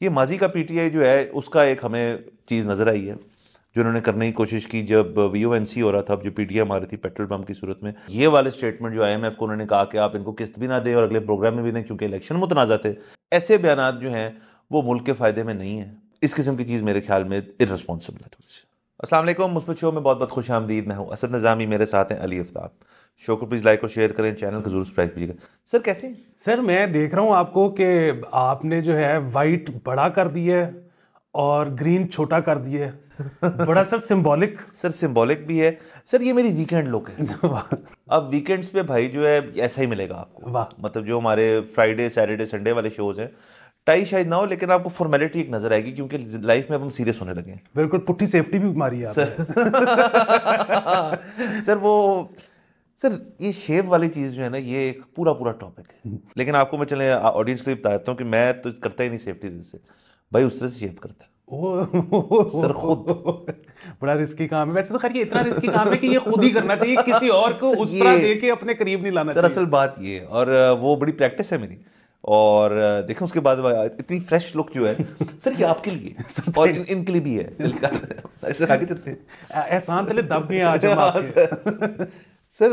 ये माजी का पीटीआई जो है उसका एक हमें चीज़ नज़र आई है जो उन्होंने करने की कोशिश की जब वीओएनसी हो रहा था, जो पीटीआई मारी थी पेट्रोल पंप की सूरत में। ये वाले स्टेटमेंट जो आईएमएफ को उन्होंने कहा कि आप इनको किस्त भी ना दें और अगले प्रोग्राम में भी दें क्योंकि इलेक्शन मुतनाज़ा थे। ऐसे बयान जो हैं वो मुल्क के फ़ायदे में नहीं है। इस किस्म की चीज़ मेरे ख्याल में इररिस्पॉन्सिबल है थोड़ी सी। अस्सलाम वालेकुम, मुस्बत शो में बहुत बहुत खुश आमदीद। मैं हूँ असद निज़ामी, मेरे साथ हैं अली आफ्ताब। शो को प्लीज़ लाइक और शेयर करें, चैनल को जरूर सब्सक्राइब कीजिएगा। सर कैसे हैं? सर मैं देख रहा हूँ आपको कि आपने जो है वाइट बड़ा कर दिया है और ग्रीन छोटा कर दिया है। बड़ा सर सिंबॉलिक। सर सिंबॉलिक भी है सर, ये मेरी वीकेंड लुक है। अब वीकेंड्स पे भाई जो है ऐसा ही मिलेगा आपको। वाह। मतलब जो हमारे फ्राइडे सैटरडे संडे वाले शोज हैं, टाई शायद ना हो लेकिन आपको फॉर्मेलिटी एक नजर आएगी क्योंकि लाइफ में अब हम सीरियस होने लगे हैं। बिल्कुल पुट्ठी सेफ्टी भी मारी है आपने। सर वो सर ये शेव वाली चीज़ जो है ना, ये एक पूरा पूरा टॉपिक है। लेकिन आपको मैं चले ऑडियंस के लिए बताता हूँ कि मैं तो करता ही नहीं सेफ्टी से, भाई उस तरह से शेव करता है सर खुद। बड़ा रिस्की काम है वैसे तो। खैर ये इतना रिस्की काम है कि ये खुद ही करना चाहिए, किसी और को उस तरह दे के अपने करीब नहीं लाना सर चाहिए। असल बात ये है, और वो बड़ी प्रैक्टिस है मेरी। और देखें उसके बाद इतनी फ्रेश लुक जो है सर ये आपके लिए और इनके लिए भी है। चलिए ऐसे आगे चलते हैं। एहसान पहले दब गए आज हम आपके। सर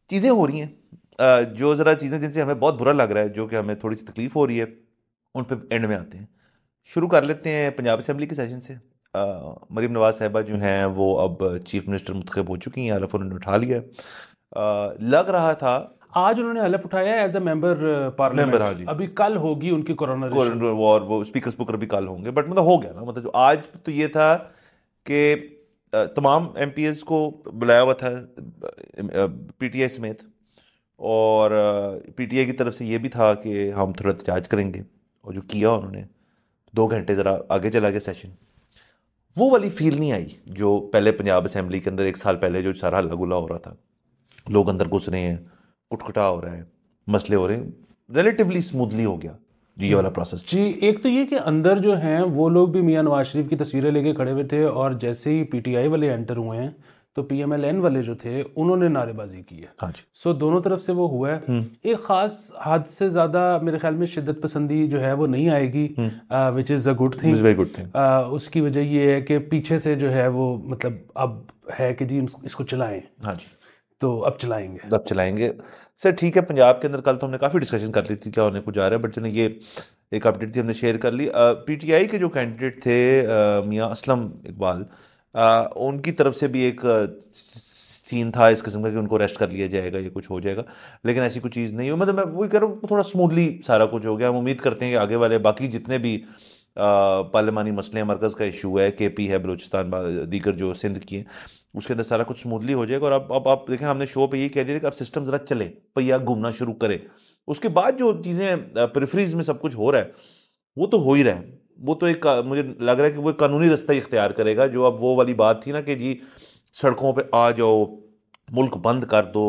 चीज़ें हो रही हैं जो ज़रा चीज़ें जिनसे हमें बहुत बुरा लग रहा है, जो कि हमें थोड़ी सी तकलीफ हो रही है, उन पे एंड में आते हैं। शुरू कर लेते हैं पंजाब असेंबली के सेशन से। मरीम नवाज साहिबा जो हैं वो अब चीफ मिनिस्टर मुंतखब हो चुकी हैं, हलफ उन्होंने उठा लिया है। लग रहा था आज उन्होंने हलफ उठाया एज अ मेंबर पार्लियामेंट। हाँ जी। अभी कल होगी उनकी कोरोनरेशन और वो स्पीकर स्पीकर भी कल होंगे, बट मतलब हो गया ना। मतलब जो आज तो ये था कि तमाम एमपीएस को बुलाया हुआ था पीटीआई समेत, और पीटीआई की तरफ से ये भी था कि हम थोड़ा एहतजाज करेंगे, और जो किया उन्होंने 2 घंटे ज़रा आगे चला गया सेशन। वो वाली फील नहीं आई जो पहले पंजाब असेंबली के अंदर 1 साल पहले जो सारा हल्ला गुल्ला हो रहा था, लोग अंदर घुस रहे हैं, कुटकुटा हो रहा है, मसले हो रहे हैं। रिलेटिवली स्मूथली हो गया जी ये वाला प्रोसेस। जी। एक तो ये कि अंदर जो हैं वो लोग भी मियां नवाज शरीफ की तस्वीरें लेके खड़े हुए थे, और जैसे ही पीटीआई वाले एंटर हुए हैं तो पीएमएलएन वाले जो थे उन्होंने नारेबाजी की है। हाँ जी। सो दोनों तरफ से वो हुआ है। एक खास हद से ज्यादा मेरे ख्याल में शिद्दत पसंदी जो है वो नहीं आएगी, which is a good thing. Very good thing. उसकी वजह ये है कि पीछे से जो है वो मतलब अब है कि जी इसको चलाएं। हाँ जी, तो अब चलाएंगे। अब चलाएंगे। सर ठीक है, पंजाब के अंदर कल तो हमने काफ़ी डिस्कशन कर ली थी क्या होने को जा रहा है, बट चलो ये एक अपडेट थी हमने शेयर कर ली। पीटीआई के जो कैंडिडेट थे मियां असलम इकबाल, उनकी तरफ से भी एक सीन था इस किस्म का कि उनको अरेस्ट कर लिया जाएगा, ये कुछ हो जाएगा, लेकिन ऐसी कुछ चीज़ नहीं हुई। मतलब मैं वही कह रहा हूँ थोड़ा स्मूथली सारा कुछ हो गया। हम उम्मीद करते हैं कि आगे वाले बाकी जितने भी पार्लिमानी मसले हैं, मरकज़ का इशू है, केपी है, बलूचिस्तान, दीगर जो सिंध की हैं, उसके अंदर सारा कुछ स्मूथली हो जाएगा। और अब आप देखें, हमने शो पे यही कह दिया कि अब सिस्टम ज़रा चले, पहिया घूमना शुरू करे। उसके बाद जो चीज़ें पेरिफेरीज में सब कुछ हो रहा है वो तो हो ही रहा है। वो तो एक मुझे लग रहा है कि वो एक कानूनी रास्ता इख्तियार करेगा। जो अब वो वाली बात थी ना कि जी सड़कों पे आ जाओ, मुल्क बंद कर दो,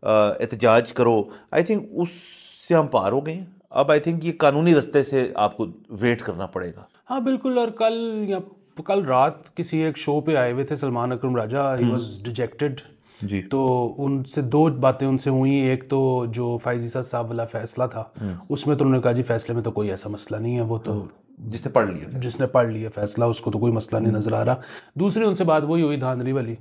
एहतजाज करो, आई थिंक उससे हम पार हो गए हैं। अब आई थिंक ये कानूनी रास्ते से आपको वेट करना पड़ेगा। हाँ बिल्कुल। और कल रात किसी एक शो पे आए हुए थे सलमान अकरम राजा, ही वाज डिजेक्टेड जी। तो उनसे 2 बातें उनसे हुई। एक तो जो फायजीसा साहब वाला फैसला था उसमें तो उन्होंने कहा जी फैसले में तो कोई ऐसा मसला नहीं है, वो तो जिसने पढ़ लिया फैसला उसको तो कोई मसला नहीं नजर आ रहा। दूसरी उनसे बात वही हुई धांधली वाली,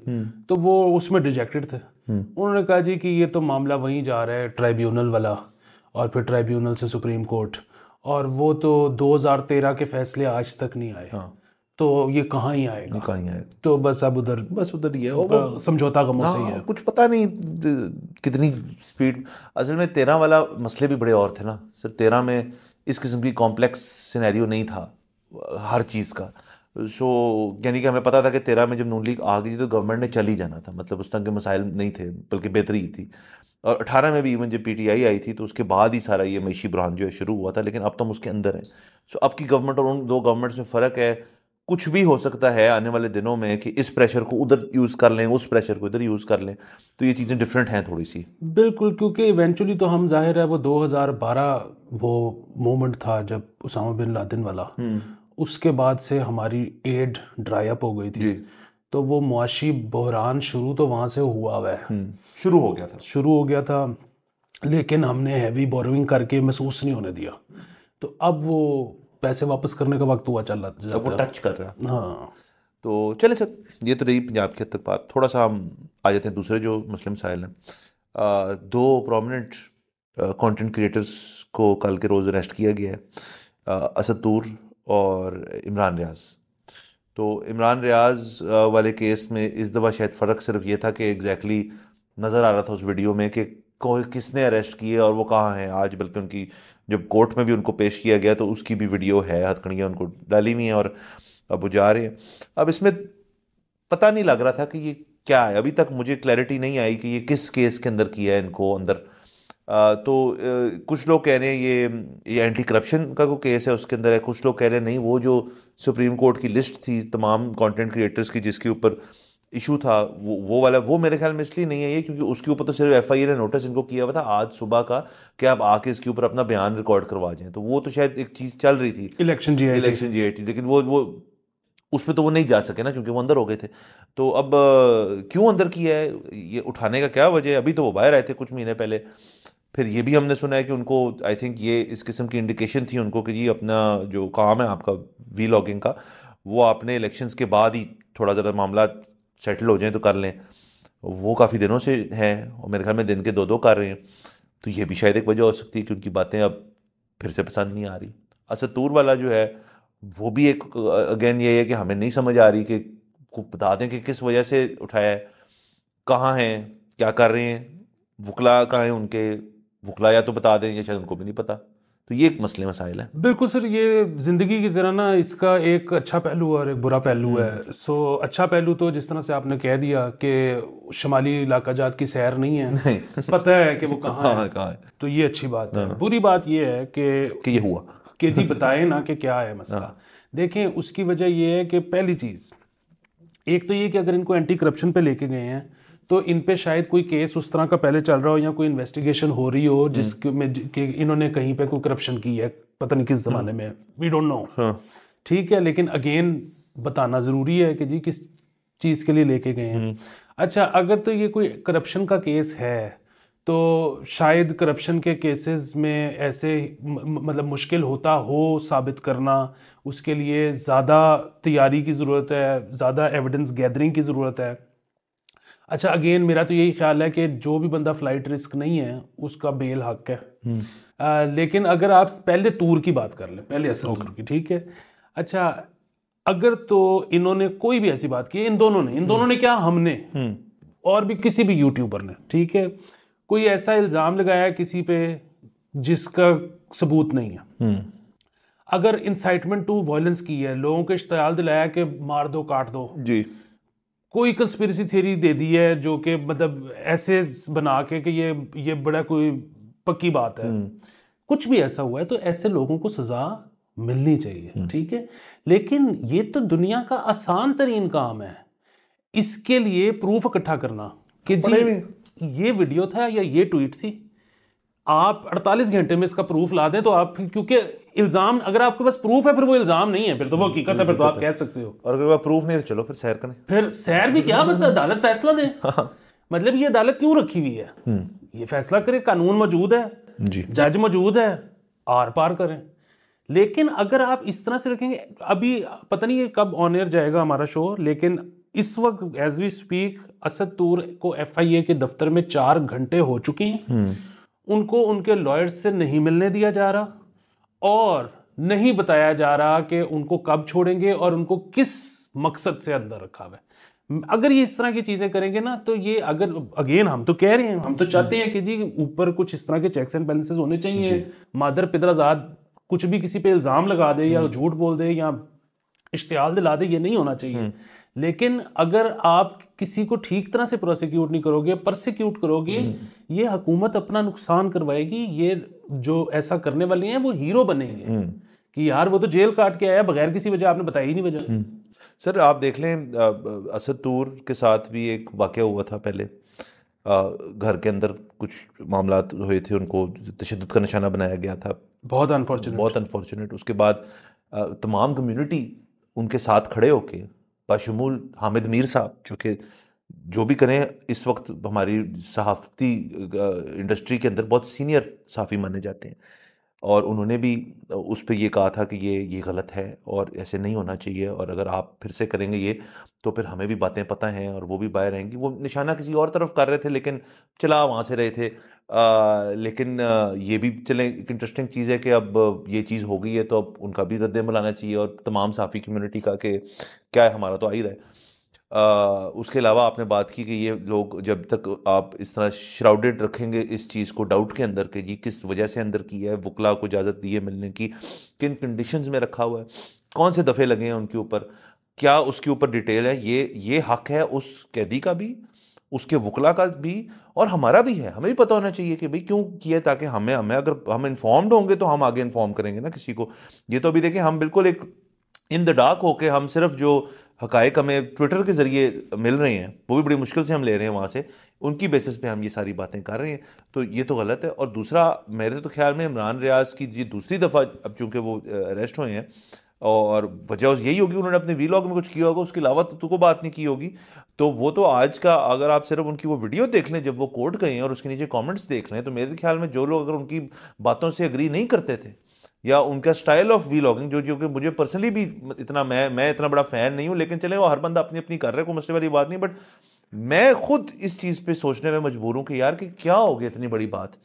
तो वो उसमें डिजेक्टेड थे। उन्होंने कहा जी कि ये तो मामला वहीं जा रहा है ट्राइब्यूनल वाला, और फिर ट्राइब्यूनल से सुप्रीम कोर्ट, और वो तो 2013 के फैसले आज तक नहीं आए। हाँ। तो ये कहाँ ही आएगा, तो बस अब बस उधर ही है, समझौता गमों से ही है। कुछ पता नहीं कितनी स्पीड। असल में 13 वाला मसले भी बड़े और थे ना सर। 13 में इस किस्म की कॉम्प्लेक्स सिनेरियो नहीं था हर चीज़ का। सो यानी कि हमें पता था कि 13 में जब नून लीग आ गई तो गवर्नमेंट ने चल ही जाना था, मतलब उस तरह के मसाइल नहीं थे, बल्कि बेहतरी ही थी। और 18 में भी इवन जब पीटीआई आई थी तो उसके बाद ही सारा ये मईशी बुरहान जो है शुरू हुआ था, लेकिन अब तो हम उसके अंदर है। सो अब की गवर्नमेंट और उन 2 गवर्नमेंट्स में फ़र्क है। कुछ भी हो सकता है आने वाले दिनों में कि इस प्रेशर को उधर यूज़ कर लें, उस प्रेशर को इधर यूज़ कर लें, तो ये चीज़ें डिफरेंट हैं थोड़ी सी। बिल्कुल, क्योंकि इवेंचुअली तो हम जाहिर है वो 2012 वो मोमेंट था जब उसामा बिन लादेन वाला, उसके बाद से हमारी एड ड्राई अप हो गई थी। तो वो मुआशी बहरान शुरू तो वहाँ से हुआ हुआ है, शुरू हो गया था, लेकिन हमने हैवी बोरोइंग करके महसूस नहीं होने दिया। तो अब वो पैसे वापस करने का वक्त हुआ चल रहा अब वो टच कर रहा है। हाँ। तो चले सर, ये तो रही पंजाब के तक बात। थोड़ा सा हम आ जाते हैं दूसरे जो मुस्लिम मसाइल हैं। दो प्रोमिनेंट कंटेंट क्रिएटर्स को कल के रोज़ अरेस्ट किया गया है, असद तूर और इमरान रियाज। तो इमरान रियाज वाले केस में इस दफ़ा शायद फ़र्क सिर्फ ये था कि एग्जैक्टली नज़र आ रहा था उस वीडियो में कि किसने अरेस्ट किए और वो कहाँ हैं आज, बल्कि उनकी जब कोर्ट में भी उनको पेश किया गया तो उसकी भी वीडियो है, हथकड़ियाँ उनको डाली हुई हैं और अब वो जा रहे हैं। अब इसमें पता नहीं लग रहा था कि ये क्या है, अभी तक मुझे क्लैरिटी नहीं आई कि ये किस केस के अंदर किया है इनको अंदर। कुछ लोग कह रहे हैं ये एंटी करप्शन का कोई केस है उसके अंदर है, कुछ लोग कह रहे हैं नहीं वो जो सुप्रीम कोर्ट की लिस्ट थी तमाम कंटेंट क्रिएटर्स की जिसके ऊपर इशू था वो वाला, वो मेरे ख्याल में इसलिए नहीं है ये क्योंकि उसके ऊपर तो सिर्फ एफआईआर ने नोटिस इनको किया हुआ था आज सुबह का कि आप आके इसके ऊपर अपना बयान रिकॉर्ड करवा जाएं। तो वो तो शायद एक चीज़ चल रही थी इलेक्शन जीआईटी, लेकिन वो उसमें तो वो नहीं जा सके ना क्योंकि वो अंदर हो गए थे। तो अब क्यों अंदर किया है, ये उठाने का क्या वजह है? अभी तो वो बाहर आए थे कुछ महीने पहले। फिर ये भी हमने सुना है कि उनको आई थिंक ये इस किस्म की इंडिकेशन थी उनको कि जी अपना जो काम है आपका वीलॉगिंग का वो आपने इलेक्शंस के बाद ही थोड़ा ज़रा मामला सेटल हो जाए तो कर लें। वो काफ़ी दिनों से हैं और मेरे ख्याल में दिन के दो कर रहे हैं। तो ये भी शायद एक वजह हो सकती है कि उनकी बातें अब फिर से पसंद नहीं आ रही। असद तूर वाला जो है वो भी एक अगेन ये है कि हमें नहीं समझ आ रही कि बता दें कि किस वजह से उठाया है, कहाँ हैं, क्या कर रहे हैं, वकला कहाँ हैं उनके, वकला या तो बता दें या शायद उनको भी नहीं पता। तो ये एक मसले मसाइल है। बिल्कुल सर, ये ज़िंदगी की तरह ना इसका एक अच्छा पहलू और एक बुरा पहलू है। सो अच्छा पहलू तो जिस तरह से आपने कह दिया कि शुमाली इलाका जात की सैर नहीं है, नहीं पता है कि वो कहाँ है, कहाँ है। तो ये अच्छी बात है। बुरी बात ये है कि ये हुआ कि जी बताएं ना कि क्या है मसला। देखें उसकी वजह ये है कि पहली चीज़ एक तो ये कि अगर इनको एंटी करप्शन पे लेके गए हैं तो इन पे शायद कोई केस उस तरह का पहले चल रहा हो या कोई इन्वेस्टिगेशन हो रही हो जिसके में कि इन्होंने कहीं पे कोई करप्शन की है, पता नहीं किस जमाने में, वी डोंट नो। ठीक है, लेकिन अगेन बताना ज़रूरी है कि जी किस चीज़ के लिए लेके गए हैं। अच्छा, अगर तो ये कोई करप्शन का केस है तो शायद करप्शन के केसेस में ऐसे मतलब मुश्किल होता हो साबित करना, उसके लिए ज़्यादा तैयारी की ज़रूरत है, ज़्यादा एविडेंस गैदरिंग की ज़रूरत है। अच्छा, अगेन मेरा तो यही ख्याल है कि जो भी बंदा फ्लाइट रिस्क नहीं है उसका बेल हक है। लेकिन अगर आप पहले टूर की बात कर लें, पहले असद तूर की, ठीक है। अच्छा, अगर तो इन्होंने कोई भी ऐसी बात की, इन दोनों ने क्या, हमने और भी किसी भी यूट्यूबर ने, ठीक है, कोई ऐसा इल्ज़ाम लगाया किसी पे जिसका सबूत नहीं है, अगर इंसाइटमेंट टू वायलेंस की है, लोगों को इश्तियाल दिलाया कि मार दो काट दो जी, कोई कंस्पिरेसी थ्योरी दे दी है जो कि मतलब ऐसे बना के कि ये बड़ा कोई पक्की बात है, कुछ भी ऐसा हुआ है तो ऐसे लोगों को सजा मिलनी चाहिए, ठीक है। लेकिन ये तो दुनिया का आसान तरीन काम है, इसके लिए प्रूफ इकट्ठा करना कि जी ये वीडियो था या ये ट्वीट थी, आप 48 घंटे में इसका प्रूफ ला दें तो आप, क्योंकि इल्जाम अगर आपके पास प्रूफ है फिर वो इल्जाम नहीं है, फिर तो वो हकीकत है, फिर तो आप कह सकते हो। और अगर प्रूफ नहीं तो चलो फिर सैर करें, फिर सैर भी क्या, बस अदालत फैसला दे। मतलब ये अदालत क्यों रखी हुई है, ये फैसला करे, कानून मौजूद है जी, जज मौजूद है, आर पार करें। लेकिन अगर आप इस तरह से रखेंगे, अभी पता नहीं ये कब ऑन एयर जाएगा हमारा शो, लेकिन इस वक्त एज वी स्पीक असद तूर को एफआईए के दफ्तर में 4 घंटे हो चुके हैं, उनको उनके लॉयर्स से नहीं मिलने दिया जा रहा और नहीं बताया जा रहा कि उनको कब छोड़ेंगे और उनको किस मकसद से अंदर रखा हुआ है। अगर ये इस तरह की चीजें करेंगे ना तो ये, अगर अगेन हम तो कह रहे हैं, हम तो चाहते हैं कि जी ऊपर कुछ इस तरह के चेक्स एंड बैलेंसेस होने चाहिए, मादर पिदराजाद कुछ भी किसी पे इल्जाम लगा दे या झूठ बोल दे या इश्तियाल दिला दे, ये नहीं होना चाहिए। लेकिन अगर आप किसी को ठीक तरह से प्रोसिक्यूट नहीं करोगे, परसिक्यूट करोगे, ये हुकूमत अपना नुकसान करवाएगी। ये जो ऐसा करने वाले हैं वो हीरो बनेंगे कि यार वो तो जेल काट के आया बगैर किसी वजह, आपने बताई ही नहीं वजह। सर आप देख लें असद तूर के साथ भी एक वाकया हुआ था पहले, घर के अंदर कुछ मामला हुए थे, उनको तशद्दुद का निशाना बनाया गया था, बहुत अनफॉर्चुनेट। उसके बाद तमाम कम्युनिटी उनके साथ खड़े होके बाशमूल हामिद मीर साहब, क्योंकि जो भी करें इस वक्त हमारी सहाफ़ती इंडस्ट्री के अंदर बहुत सीनियर सहाफ़ी माने जाते हैं, और उन्होंने भी उस पे ये कहा था कि ये गलत है और ऐसे नहीं होना चाहिए, और अगर आप फिर से करेंगे ये तो फिर हमें भी बातें पता हैं और वो भी बाहर रहेंगी। वो निशाना किसी और तरफ कर रहे थे लेकिन चला वहाँ से रहे थे। लेकिन ये भी चले एक इंटरेस्टिंग चीज़ है कि अब ये चीज़ हो गई है तो अब उनका भी रद्द-ए-अमल आना चाहिए और तमाम सहाफ़ी कम्युनिटी का कि क्या है, हमारा तो आ ही रहा है। उसके अलावा आपने बात की कि ये लोग जब तक आप इस तरह श्राउडेड रखेंगे इस चीज़ को डाउट के अंदर कि जी किस वजह से अंदर की है, वकला को इजाज़त दी है मिलने की, किन कंडीशंस में रखा हुआ है, कौन से दफ़े लगे हैं उनके ऊपर, क्या उसके ऊपर डिटेल है, ये हक है उस कैदी का भी, उसके वकला का भी और हमारा भी है। हमें भी पता होना चाहिए कि भाई क्यों किया, ताकि हमें हमें अगर हम इन्फॉर्म्ड होंगे तो हम आगे इन्फॉर्म करेंगे ना किसी को। ये तो अभी देखें हम बिल्कुल एक इन द डार्क होके हम सिर्फ जो हकायक हमें ट्विटर के ज़रिए मिल रहे हैं वो भी बड़ी मुश्किल से हम ले रहे हैं वहाँ से, उनकी बेसिस पे हम ये सारी बातें कर रहे हैं, तो ये तो गलत है। और दूसरा, मेरे तो ख्याल में इमरान रियाज की ये दूसरी दफ़ा अब चूंकि वो अरेस्ट हुए हैं और वजह यही होगी उन्होंने अपने वीलॉग में कुछ किया होगा, उसके अलावा तो को बात नहीं की होगी। तो वो तो आज का अगर आप सिर्फ उनकी वो वीडियो देख लें जब वो कोर्ट गए हैं और उसके नीचे कमेंट्स देख लें, तो मेरे ख्याल में जो लोग अगर उनकी बातों से एग्री नहीं करते थे या उनका स्टाइल ऑफ वीलॉगिंग जो कि मुझे पर्सनली भी इतना मैं इतना बड़ा फ़ैन नहीं हूँ, लेकिन चले वो हर बंदा अपनी अपनी कर रहा है, कोई मसले वाली बात नहीं, बट मैं खुद इस चीज़ पे सोचने में मजबूर हूँ कि यार कि क्या हो गया इतनी बड़ी बात।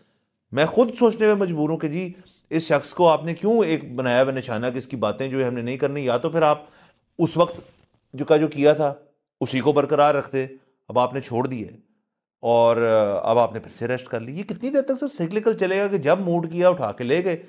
मैं खुद सोचने में मजबूर हूँ कि जी इस शख्स को आपने क्यों एक बनाया हुआ निशाना कि इसकी बातें जो है हमने नहीं करनी, या तो फिर आप उस वक्त जो किया था उसी को बरकरार रखते, अब आपने छोड़ दिए और अब आपने फिर से रेस्ट कर ली। ये कितनी देर तक सर साइक्लिकल चलेगा कि जब मूड किया उठा के ले गए,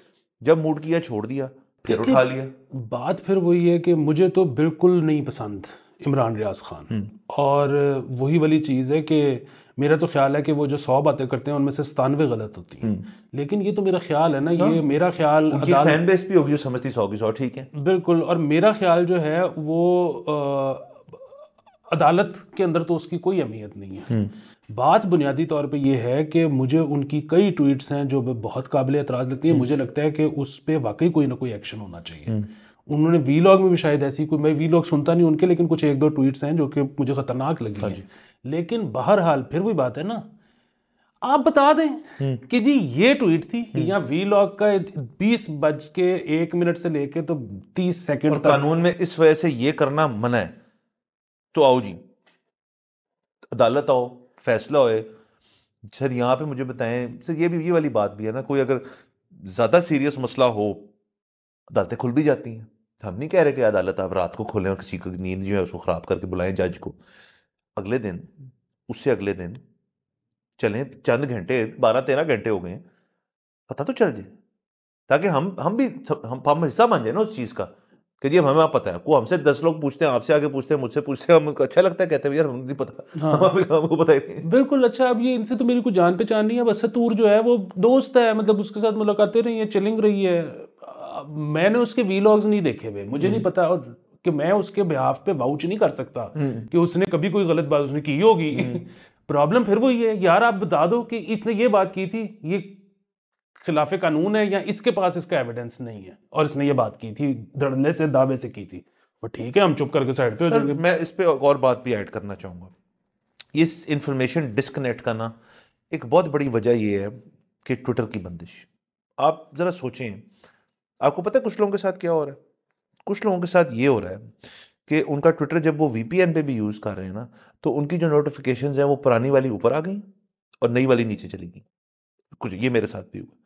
जब मूड किया छोड़ दिया, फिर उठा लिया। बात फिर वही है कि मुझे तो बिल्कुल नहीं पसंद इमरान रियाज खान, और वही वाली चीज़ है कि मेरा तो ख्याल है कि वो जो 100 बातें करते हैं उनमें से 97 गलत होती हैं। लेकिन ये तो मेरा ख्याल है ना, ये मेरा ख्याल फैन बेस भी होगी जो समझती 100 की 100 ठीक है, बिल्कुल। और मेरा ख्याल जो है वो अदालत के अंदर तो उसकी कोई अहमियत नहीं है। बात बुनियादी तौर पे ये है कि मुझे उनकी कई ट्वीट्स हैं जो बहुत काबिल एतराज़ लगती है। मुझे लगता है कि उस पर वाकई कोई ना कोई एक्शन होना चाहिए। उन्होंने वीलॉग में भी शायद ऐसी कोई, मैं वीलॉग सुनता नहीं उनके, लेकिन कुछ एक दो ट्वीट्स हैं जो कि मुझे ख़तरनाक लगी हैं। लेकिन बहरहाल फिर वही बात है ना, आप बता दें कि जी ये ट्वीट थी या वीलॉग का 20:01 से लेके तो 30 सेकंड तक कानून में इस वजह से ये करना मना है, तो आओ जी अदालत आओ, फैसला होए। सर यहाँ पे मुझे बताएं सर, ये वाली बात भी है ना, कोई अगर ज़्यादा सीरियस मसला हो अदालतें खुल भी जाती हैं। हम नहीं कह रहे कि अदालत आप रात को खोलें और किसी की नींद जो है उसको ख़राब करके बुलाएं जज को, अगले दिन उससे अगले दिन चलें, चंद घंटे 12-13 घंटे हो गए, पता तो चल जाए, ताकि हम भी हम हिस्सा बन जाए ना उस चीज़ का कि जी हमें आप पता है। को हमसे 10 लोग पूछते हैं, आपसे आगे पूछते हैं, मुझसे पूछते हैं, हमको अच्छा लगता है, कहते हैं यार हमें नहीं पता। हाँ। हमको पता ही नहीं। बिल्कुल। अच्छा, अब ये इनसे तो मेरी कोई जान पहचान नहीं है, बस सतूर जो है वो दोस्त है, मतलब उसके साथ मुलाकातें रही है, चिलिंग रही है। मैंने उसके वीलॉग्स नहीं देखे हुए, मुझे नहीं पता, और कि मैं उसके बिहाफ पे वाउच नहीं कर सकता कि उसने कभी कोई गलत बात उसने की होगी। प्रॉब्लम फिर वही है यार, आप बता दो कि इसने ये बात की थी, ये खिलाफ कानून है या इसके पास इसका एविडेंस नहीं है और इसने ये बात की थी, धड़ल्ले से दावे से की थी, वो ठीक है हम चुप करके साइड पे हो जाएंगे। मैं इस पे और बात भी ऐड करना चाहूँगा। इस इंफॉर्मेशन डिस्कनेक्ट का ना एक बहुत बड़ी वजह ये है कि ट्विटर की बंदिश। आप ज़रा सोचें, आपको पता है कुछ लोगों के साथ क्या हो रहा है? कुछ लोगों के साथ ये हो रहा है कि उनका ट्विटर जब वो VPN पे भी यूज़ कर रहे हैं ना, तो उनकी जो नोटिफिकेशंस हैं वो पुरानी वाली ऊपर आ गई और नई वाली नीचे चली गई। कुछ ये मेरे साथ भी हुआ,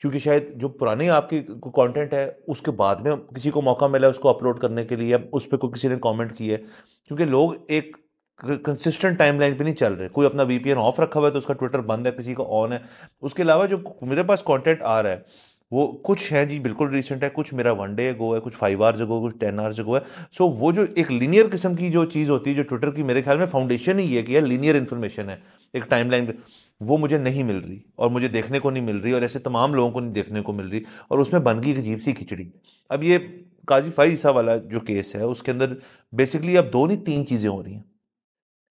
क्योंकि शायद जो पुराने आपके कंटेंट है उसके बाद में किसी को मौका मिला उसको अपलोड करने के लिए, उस पर कोई किसी ने कमेंट किया है, क्योंकि लोग एक कंसिस्टेंट टाइमलाइन पे नहीं चल रहे। कोई अपना VPN ऑफ रखा हुआ है तो उसका ट्विटर बंद है, किसी का ऑन है। उसके अलावा जो मेरे पास कंटेंट आ रहा है वो कुछ है जी बिल्कुल रिसेंट है, कुछ मेरा 1 डे अगो है, कुछ 5 आवर्स अगो, कुछ 10 आवर्स अगो है। सो वो जो एक लीनियर किस्म की जो चीज़ होती है जो ट्विटर की मेरे ख्याल में फाउंडेशन ही है कि यार लीनियर इन्फॉर्मेशन है एक टाइमलाइन पे, वो मुझे नहीं मिल रही और मुझे देखने को नहीं मिल रही और ऐसे तमाम लोगों को नहीं देखने को मिल रही, और उसमें बन गई एक अजीब सी खिचड़ी। अब ये काजी फाइज ईसा वाला जो केस है उसके अंदर बेसिकली अब 2 नहीं 3 चीज़ें हो रही हैं।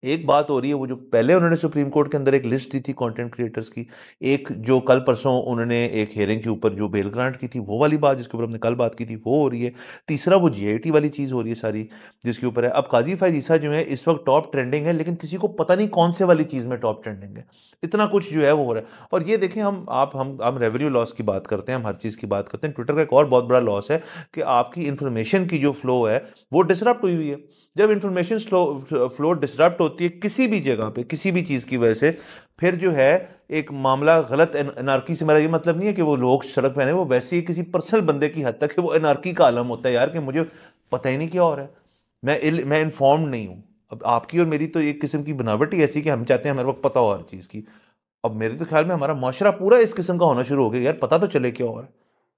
एक बात हो रही है, वो जो पहले उन्होंने सुप्रीम कोर्ट के अंदर एक लिस्ट दी थी कंटेंट क्रिएटर्स की, एक जो कल परसों उन्होंने एक हेयरिंग के ऊपर जो बेल ग्रांट की थी वो वाली बात जिसके ऊपर हमने कल बात की थी वो हो रही है, तीसरा वो जीआईटी वाली चीज़ हो रही है सारी जिसके ऊपर है। अब काजी फैज ईसा जो है इस वक्त टॉप ट्रेंडिंग है, लेकिन किसी को पता नहीं कौन से वाली चीज़ में टॉप ट्रेंडिंग है, इतना कुछ जो है वो हो रहा है। और ये देखें, हम रेवेन्यू लॉस की बात करते हैं, हम हर चीज़ की बात करते हैं, ट्विटर का एक और बहुत बड़ा लॉस है कि आपकी इंफॉर्मेशन की जो फ्लो है वो डिसरप्ट हुई है। जब इंफॉर्मेशन फ्लो डिसरप्ट होती है किसी भी जगह पे किसी भी चीज़ की वजह से, फिर जो है एक मामला गलत एनार्की से, मेरा ये मतलब नहीं है कि वो लोग सड़क पे आने, वो वैसे ही किसी पर्सनल बंदे की हद तक है वो एनार्की का आलम होता है यार, कि मुझे पता ही नहीं क्या हो रहा है, मैं इन्फॉर्म्ड नहीं हूँ। अब आपकी और मेरी तो एक किस्म की बनावट ही ऐसी कि हम चाहते हैं हमारे वक्त पता हो हर चीज़ की। अब मेरे तो ख्याल में हमारा माशरा पूरा इस किस्म का होना शुरू हो गया, यार पता तो चले क्या हो रहा है,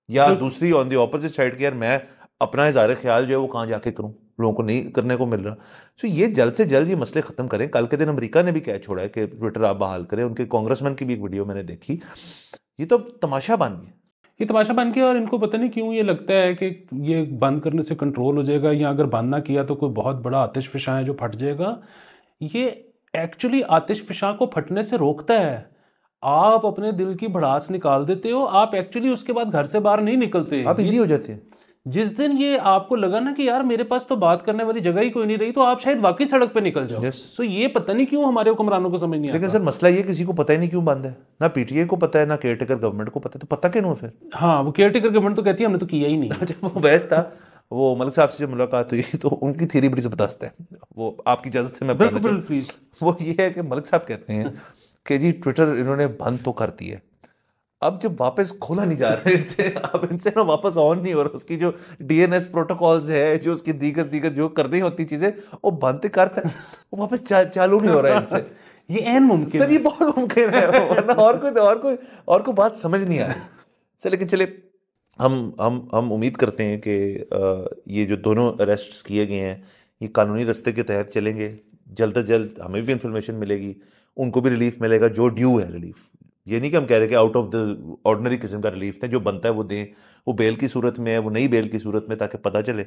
या दूसरी ऑन दी ऑपोजिट साइड की, यार मैं अपना इज़हार ख्याल जो है वो कहाँ जाके करूँ, लोगों को नहीं करने को मिल रहा। तो ये जल्द से जल्द ये मसले ख़त्म करें। कल के दिन अमेरिका ने भी कह छोड़ा है कि ट्विटर आप बहाल करें, उनके कांग्रेसमैन की भी एक वीडियो मैंने देखी। ये तो तमाशा बन गया, ये तमाशा बन गया। और इनको पता नहीं क्यों ये लगता है कि ये बंद करने से कंट्रोल हो जाएगा, या अगर बंद ना किया तो कोई बहुत बड़ा आतिश फिशा है जो फट जाएगा। ये एक्चुअली आतिश फिशा को फटने से रोकता है। आप अपने दिल की भड़ास निकाल देते हो, आप एक्चुअली उसके बाद घर से बाहर नहीं निकलते। आप इजी हो जाते हैं। जिस दिन ये आपको लगा ना कि यार मेरे पास तो बात करने वाली जगह ही कोई नहीं रही, तो आप शायद वाकई सड़क पे निकल जाओ। सो ये पता नहीं क्यों हमारे हुक्मरानों को समझ नहीं आता। लेकिन सर मसला ये किसी को पता ही नहीं क्यों बंद है, ना पीटीआई को पता है ना केयरटेकर गवर्नमेंट को पता है, तो पता क्यों फिर? हाँ, वो केयरटेकर गवर्नमेंट तो कहती है हमने तो किया ही नहीं। अच्छा, वो बहस था, वो मलिक साहब से जब मुलाकात हुई तो उनकी थ्योरी बड़ी ज़बरदस्त है, वो आपकी इजाज़त से मैं बिल्कुल प्लीज। वो ये है कि मलिक साहब कहते हैं कि जी ट्विटर इन्होंने बंद तो कर दिया, अब जब वापस खोला नहीं जा रहा है इनसे, अब इनसे ना वापस ऑन नहीं हो रहा, उसकी जो डीएनएस प्रोटोकॉल्स है, जो उसकी दीगर जो करनी होती चीजें वो बंद करता है, वो वापस चालू नहीं हो रहा है इनसे। ये एन मुमकिन सर, ये बहुत मुमकिन है, वरना और कोई बात समझ नहीं आ रही सर। लेकिन चले, हम उम्मीद करते हैं कि ये जो दोनों अरेस्ट्स किए गए हैं ये कानूनी रास्ते के तहत चलेंगे, जल्द से जल्द हमें भी इंफॉर्मेशन मिलेगी, उनको भी रिलीफ मिलेगा जो ड्यू है रिलीफ। ये नहीं कि हम कह रहे कि आउट ऑफ द ऑर्डिनरी किस्म का रिलीफ दें, जो बनता है वो दें, वो बेल की सूरत में है, वो नई बेल की सूरत में, ताकि पता चले।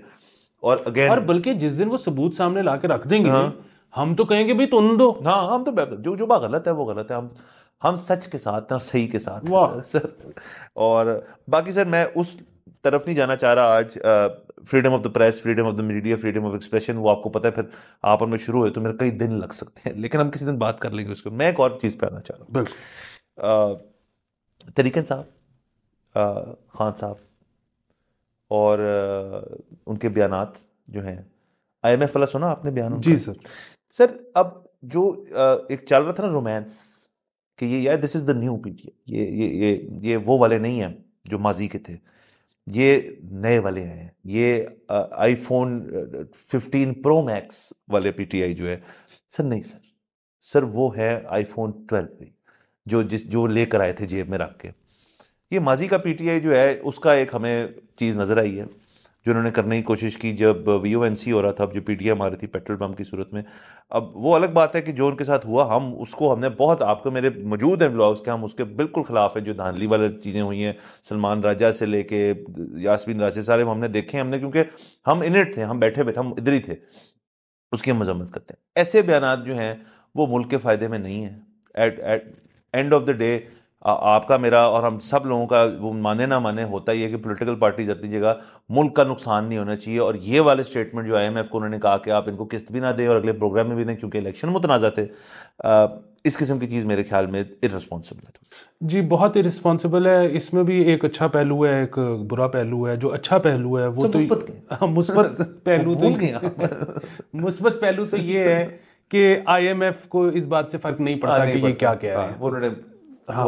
और अगेन, और बल्कि जिस दिन वो सबूत सामने ला के रख देंगे, हम तो कहेंगे भाई तुम दो। हाँ, हम तो जो बात गलत है वो गलत है, हम सच के साथ हैं और सही के साथ हैं सर। और बाकी सर मैं उस तरफ नहीं जाना चाह रहा आज, freedom of the press, freedom of the media, freedom of expression, वो आपको पता है फिर आप और मैं शुरू हुए तो मेरे कई दिन लग सकते हैं, लेकिन हम किसी दिन बात कर लेंगे उसको। मैं एक और चीज़ पे आना चाह रहा हूँ, तरीक़न साहब, खान साहब और उनके बयानात जो हैं, IMF वाला सुना आपने बयान? जी सर। अब जो एक चल रहा था ना रोमांस कि ये यार this is the new PTI, ये वो वाले नहीं हैं जो माजी के थे, ये नए वाले हैं, ये iPhone 15 Pro Max वाले पीटीआई जो है। सर नहीं सर वो है iPhone 12 जो लेकर आए थे जेब में रख के। ये माजी का पीटीआई जो है उसका एक हमें चीज़ नज़र आई है जो उन्होंने करने की कोशिश की जब VONC हो रहा था, अब जो पीटीआई मारी थी पेट्रोल पंप की सूरत में। अब वो अलग बात है कि जो उनके साथ हुआ, हमने बहुत, आपको मेरे मौजूद हैं व्लॉग्स के, हम उसके बिल्कुल खिलाफ हैं। जो धांधली वाली चीज़ें हुई हैं, सलमान राजा से लेके यास्मीन राजा, सारे हमने देखे हमने, क्योंकि हम इनट थे, हम बैठे हुए थे, हम इधर ही थे, उसकी हम मजम्मत करते हैं। ऐसे बयान जो हैं वो मुल्क के फ़ायदे में नहीं है। At end of the day आपका मेरा और हम सब लोगों का वो माने ना माने होता ही है कि पॉलिटिकल पार्टीज अपनी जगह, मुल्क का नुकसान नहीं होना चाहिए। और ये वाले स्टेटमेंट जो IMF को उन्होंने कहा कि आप इनको किस्त भी ना दें और अगले प्रोग्राम में भी दें क्योंकि इलेक्शन मुतनाज़ा थे, इस किस्म की चीज़ मेरे ख्याल में इररिस्पॉन्सिबल है। जी बहुत इररिस्पॉन्सिबल है। इसमें भी एक अच्छा पहलू है, एक बुरा पहलू है। जो अच्छा पहलू है वो तो मुस्बत पहलू तो मुस्बत पहलू तो ये है कि IMF को इस बात से फर्क नहीं पड़ता कि ये क्या कह रहे हैं, उन्होंने हाँ,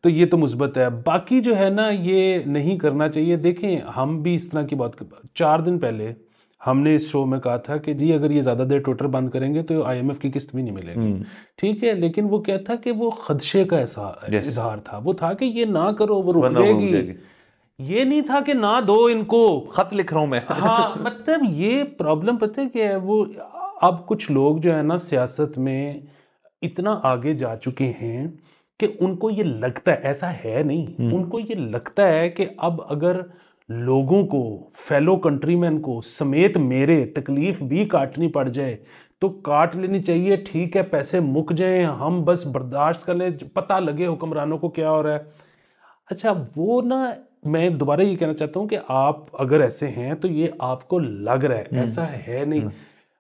तो ये तो मुस्बत है। बाकी जो है ना, ये नहीं करना चाहिए। देखें, हम भी इस तरह की बात 4 दिन पहले हमने इस शो में कहा था कि जी अगर ये ज़्यादा देर ट्विटर बंद करेंगे तो IMF की किस्त भी नहीं मिलेगी, ठीक है। लेकिन वो क्या था कि वो खदशे का इजहार था, वो था कि ये ना करो वो रुक जाएगी। ये नहीं था कि ना दो इनको, खत लिख रहा हूँ मैं। हाँ, मतलब ये प्रॉब्लम पता है क्या है, वो अब कुछ लोग जो है ना सियासत में इतना आगे जा चुके हैं कि उनको ये लगता है, ऐसा है नहीं, उनको ये लगता है कि अब अगर लोगों को, फेलो कंट्रीमैन को समेत मेरे तकलीफ भी काटनी पड़ जाए तो काट लेनी चाहिए, ठीक है, पैसे मुक जाएं, हम बस बर्दाश्त कर लें, पता लगे हुक्मरानों को क्या हो रहा है। अच्छा, वो ना, मैं दोबारा ये कहना चाहता हूँ कि आप अगर ऐसे हैं तो ये आपको लग रहा है, ऐसा है नहीं।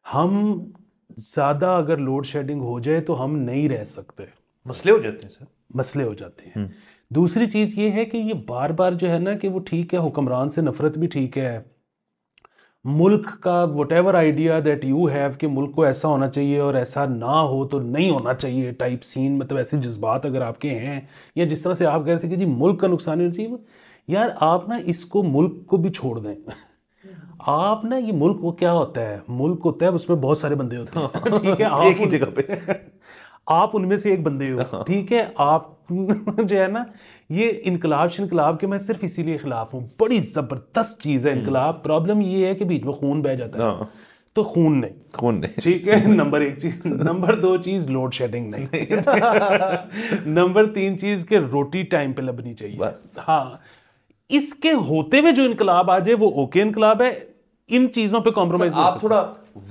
हम ज़्यादा अगर लोड शेडिंग हो जाए तो हम नहीं रह सकते, मसले हो जाते हैं सर, मसले हो जाते हैं। दूसरी चीज़ ये है कि ये बार बार जो है ना कि वो ठीक है, हुक्मरान से नफरत भी ठीक है, मुल्क का what ever idea that you have कि मुल्क को ऐसा होना चाहिए और ऐसा ना हो तो नहीं होना चाहिए टाइप सीन, मतलब ऐसे जज्बात अगर आपके हैं, या जिस तरह से आप कह रहे थे कि जी मुल्क का नुकसान नहीं होना चाहिए, यार आप ना इसको मुल्क को भी छोड़ दें। आप ना, ये मुल्क वो क्या होता है, मुल्क होता है उसमें बहुत सारे बंदे होते हैं, ठीक है, आप एक ही जगह पे आप उनमें से एक बंदे हो, ठीक है। आप जो है ना, ये इनकलाब शिनकलाब के मैं सिर्फ इसीलिए खिलाफ हूँ, बड़ी जबरदस्त चीज है इनकलाब। प्रॉब्लम ये है कि बीच में खून बह जाता है, तो खून नहीं, ठीक है, नंबर 1 चीज। नंबर 2 चीज, लोड शेडिंग नहीं। नंबर 3 चीज के रोटी टाइम पे लगनी चाहिए बस। हाँ, इसके होते हुए जो इनकलाब आ जाए वो ओके इनकलाब है, इन चीजों पे कॉम्प्रोमाइज नहीं। आप थोड़ा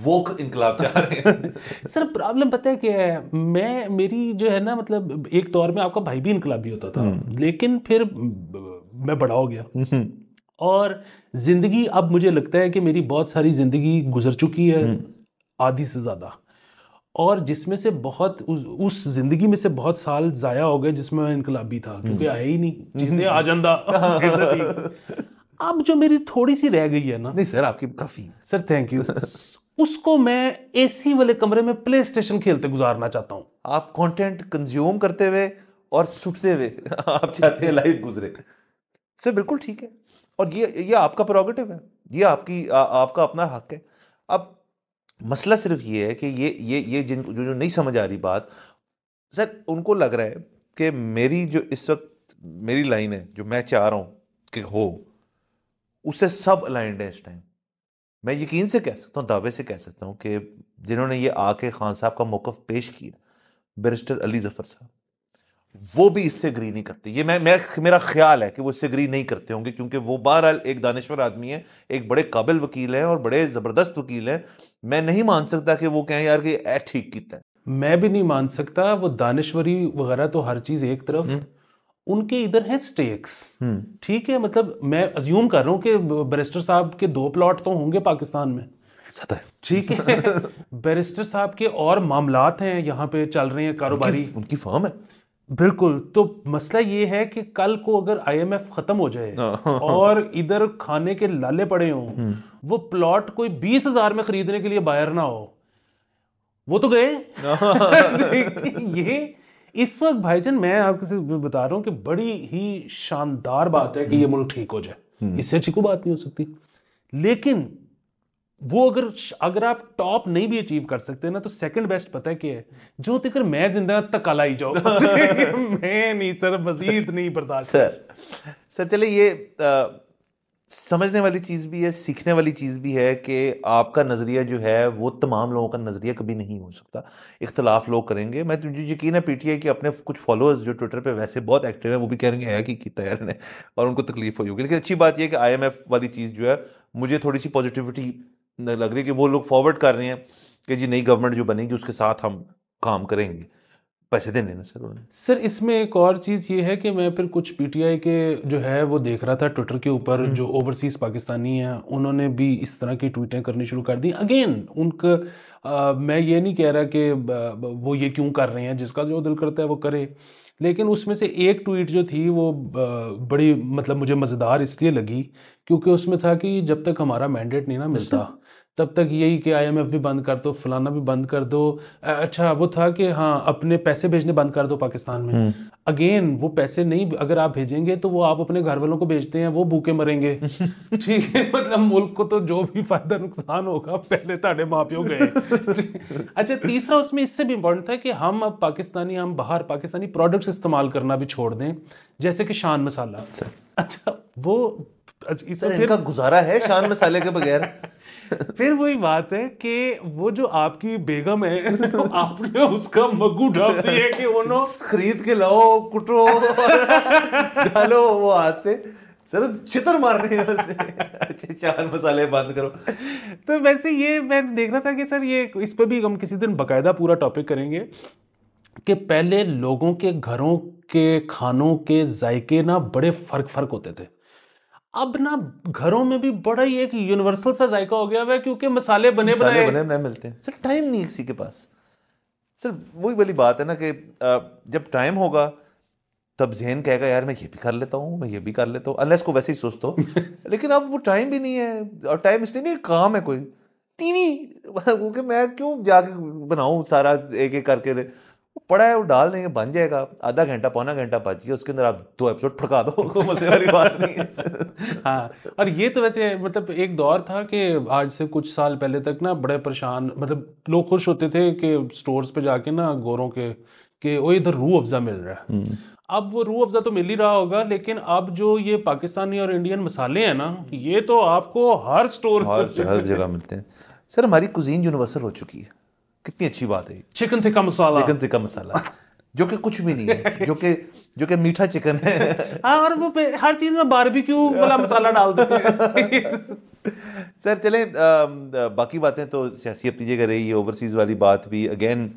वोक इनकलाब चाह रहे हैं। सर प्रॉब्लम पता है क्या है, मेरी जो है ना, मतलब एक दौर में आपका भाई भी इनकलाबी होता था, लेकिन फिर मैं बड़ा हो गया और जिंदगी, अब मुझे लगता है कि मेरी बहुत सारी जिंदगी गुजर चुकी है, आधी से ज्यादा, और जिसमें से बहुत उस जिंदगी में से बहुत साल जाया हो गए जिसमें मैं इनकलाबी था, क्योंकि आया ही नहीं, चीजें आ ਜਾਂਦਾ। अब जो मेरी थोड़ी सी रह गई है ना, नहीं सर आपकी काफी, सर थैंक यू, उसको मैं एसी वाले कमरे में प्ले स्टेशन खेलते गुजारना चाहता हूँ। आप कंटेंट कंज्यूम करते हुए और सुटते हुए आप चाहते हैं लाइफ गुजरे। सर बिल्कुल ठीक है, और ये आपका प्रोगेटिव है, ये आपका अपना हक है। अब मसला सिर्फ ये है कि ये जो नहीं समझ आ रही बात, सर उनको लग रहा है कि मेरी जो इस वक्त मेरी लाइन है जो मैं चाह रहा हूँ कि हो, उससे सब अलाइंड है इस टाइम। मैं यकीन से कह सकता हूँ, दावे से कह सकता हूँ कि जिन्होंने ये आके खान साहब का मौक़िफ़ पेश किया, बैरिस्टर अली ज़फ़र साहब, वो भी इससे एग्री नहीं करते। ये मेरा ख्याल है कि वो इससे एग्री नहीं करते होंगे, क्योंकि वो बहरहाल एक दानिश्वर आदमी है, एक बड़े काबिल वकील है और बड़े ज़बरदस्त वकील है। मैं नहीं मान सकता कि वो कहें यार कि ए ठीक किया है। मैं भी नहीं मान सकता। वो दानिश्वरी वगैरह तो हर चीज़ एक तरफ, उनके इधर है स्टेक्स, ठीक है, मतलब मैं अज्यूम कर रहा हूँ कि बैरिस्टर साहब के 2 प्लॉट तो होंगे पाकिस्तान में, ठीक है। बैरिस्टर साहब के और मामलात हैं यहाँ पे चल रहे हैं, कारोबारी उनकी फर्म है, बिल्कुल। तो मसला ये है कि कल को अगर IMF खत्म हो जाए और इधर खाने के लाले पड़े हों, वो प्लॉट कोई 20,000 में खरीदने के लिए बायर ना हो, वो तो गए। ये इस वक्त भाईजान मैं आपको बता रहा हूँ कि बड़ी ही शानदार बात है कि ये मुल्क ठीक हो जाए, इससे अच्छी कोई बात नहीं हो सकती। लेकिन वो अगर आप टॉप नहीं भी अचीव कर सकते ना, तो सेकंड बेस्ट पता है क्या है, जो तक मैं जिंदा तक लाई जाओ। मैं नहीं सर, मजीद नहीं बर्दाश्त। सर चले, ये समझने वाली चीज़ भी है, सीखने वाली चीज़ भी है कि आपका नज़रिया जो है वो तमाम लोगों का नज़रिया कभी नहीं हो सकता। इख्तलाफ लोग करेंगे। मैं मुझे यकीन है PTI के अपने कुछ फॉलोअर्स जो ट्विटर पे वैसे बहुत एक्टिव हैं, वो भी कहेंगे है कि तैयार है और उनको तकलीफ हुई होगी। लेकिन अच्छी बात यह है कि IMF वाली चीज़ जो है, मुझे थोड़ी सी पॉजिटिविटी लग रही है कि वो लोग फॉरवर्ड कर रहे हैं कि जी नई गवर्नमेंट जो बनेगी उसके साथ हम काम करेंगे। पैसे देने ना सर उन्हें। सर इसमें एक और चीज़ ये है कि मैं फिर कुछ PTI के जो है वो देख रहा था ट्विटर के ऊपर, जो ओवरसीज़ पाकिस्तानी हैं, उन्होंने भी इस तरह की ट्वीटें करनी शुरू कर दी। अगेन उनका मैं ये नहीं कह रहा कि वो ये क्यों कर रहे हैं, जिसका जो दिल करता है वो करे, लेकिन उसमें से एक ट्वीट जो थी वो बड़ी मतलब मुझे मज़ेदार इसलिए लगी क्योंकि उसमें था कि जब तक हमारा मैंडेट नहीं ना मिलता तब तक यही कि IMF भी बंद कर दो, फलाना भी बंद कर दो। अच्छा वो था कि हाँ अपने पैसे भेजने बंद कर दो पाकिस्तान में। अगेन वो पैसे नहीं अगर आप भेजेंगे तो वो आप अपने घर वालों को भेजते हैं, वो भूखे मरेंगे। ठीक है, मतलब मुल्क को तो जो भी फायदा नुकसान होगा पहले ताड़े माँ प्यो गए। अच्छा तीसरा उसमें इससे भी इम्पोर्टेंट था कि हम अब हम बाहर पाकिस्तानी प्रोडक्ट्स इस्तेमाल करना भी छोड़ दें, जैसे कि शान मसाला। अच्छा वो इनका गुजारा है शान मसाले के बगैर। फिर वही बात है कि वो जो आपकी बेगम है तो आपने उसका मग्गू ढाप दिया है कि उन्होंने खरीद के लाओ, कुटो, डालो वो हाथ से। सर चितर मार रहे हैं उससे। चार मसाले बंद करो। तो वैसे ये मैं देख रहा था कि सर ये इस पर भी हम किसी दिन बकायदा पूरा टॉपिक करेंगे कि पहले लोगों के घरों के खानों के जायके ना बड़े फर्क होते थे। अब ना घरों में भी बड़ा ही एक यूनिवर्सल सा जायका हो गया है, क्योंकि मसाले बने बनाए मिलते हैं। सर टाइम नहीं है किसी के पास। सर वही वाली बात है ना कि जब टाइम होगा तब जहन कहेगा यार मैं ये भी कर लेता हूँ, मैं ये भी कर लेता हूँ, अनलेस को वैसे ही सोचता हो। लेकिन अब वो टाइम भी नहीं है, और टाइम इसलिए नहीं, काम है कोई टीवी, क्योंकि मैं क्यों जाके बनाऊँ सारा एक एक करके। वो पड़ा है, वो डाल देंगे, बन जाएगा, आधा घंटा पौना घंटा बच गया, उसके अंदर आप 2 एपिसोड फड़का दो, कोई मसले वाली बात नहीं है। हाँ, और ये तो वैसे मतलब एक दौर था कि आज से कुछ साल पहले तक ना बड़े परेशान, मतलब लोग खुश होते थे कि स्टोर्स पे जाके ना गोरों के वो इधर रूह अफ़ज़ा मिल रहा है। अब वो रूह अफ़ज़ा तो मिल ही रहा होगा, लेकिन अब जो ये पाकिस्तानी और इंडियन मसाले हैं ना, ये तो आपको हर स्टोर हर जगह मिलते हैं। सर हमारी कुजीन यूनिवर्सल हो चुकी है, कितनी अच्छी बात है। चिकन टिक्का मसाला जो कि कुछ भी नहीं है, जो कि मीठा चिकन है। हाँ, और वो हर चीज में बारबेक्यू वाला मसाला डाल देते हैं। सर चलें, बाकी बातें तो सियासी अपनी जगह रही है, ओवरसीज़ वाली बात भी अगेन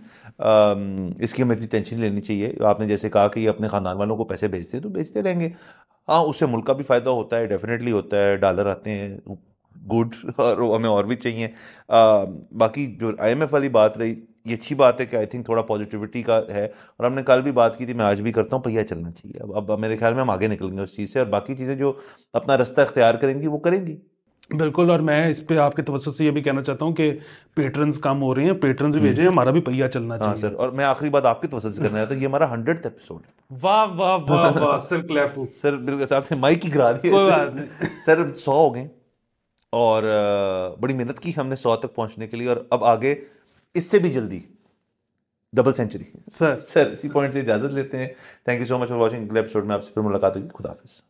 इसकी हमें इतनी टेंशन लेनी चाहिए। आपने जैसे कहा कि ये अपने ख़ानदान वालों को पैसे भेजते हैं तो भेजते रहेंगे। हाँ, उससे मुल्क का भी फ़ायदा होता है, डेफिनेटली होता है, डॉलर आते हैं, गुड, और हमें और भी चाहिए। बाकी जो IMF वाली बात रही, ये अच्छी बात है कि आई थिंक थोड़ा पॉजिटिविटी का है, और हमने कल भी बात की थी, मैं आज भी करता हूँ, पहिया चलना चाहिए। अब मेरे ख्याल में हम आगे निकलेंगे उस चीज़ से, और बाकी चीज़ें जो अपना रास्ता इख्तियार करेंगी वो करेंगी। बिल्कुल, और मैं इस पे आपके तवज्जुह से ये भी कहना चाहता हूँ कि पेट्रन्स कम हो रहे हैं, पेट्रन्स भी भेजें, हमारा भी पहिया चलना चाहिए। हाँ सर, और मैं आखिरी बात आपकी तवज्जुह से करना चाहता हूँ, ये हमारा 100th एपिसोड है। वाह वाह वाह वाह, सर क्लैप। सर बिल्कुल, साथ में माइक की गिरा दी कोई बात नहीं सर, 100 हो गए, और बड़ी मेहनत की हमने 100 तक पहुंचने के लिए, और अब आगे इससे भी जल्दी डबल सेंचुरी। सर इसी पॉइंट से इजाजत लेते हैं। Thank you so much for watching. अगले एपिसोड में आपसे फिर मुलाकात होगी। खुदा हाफिज़।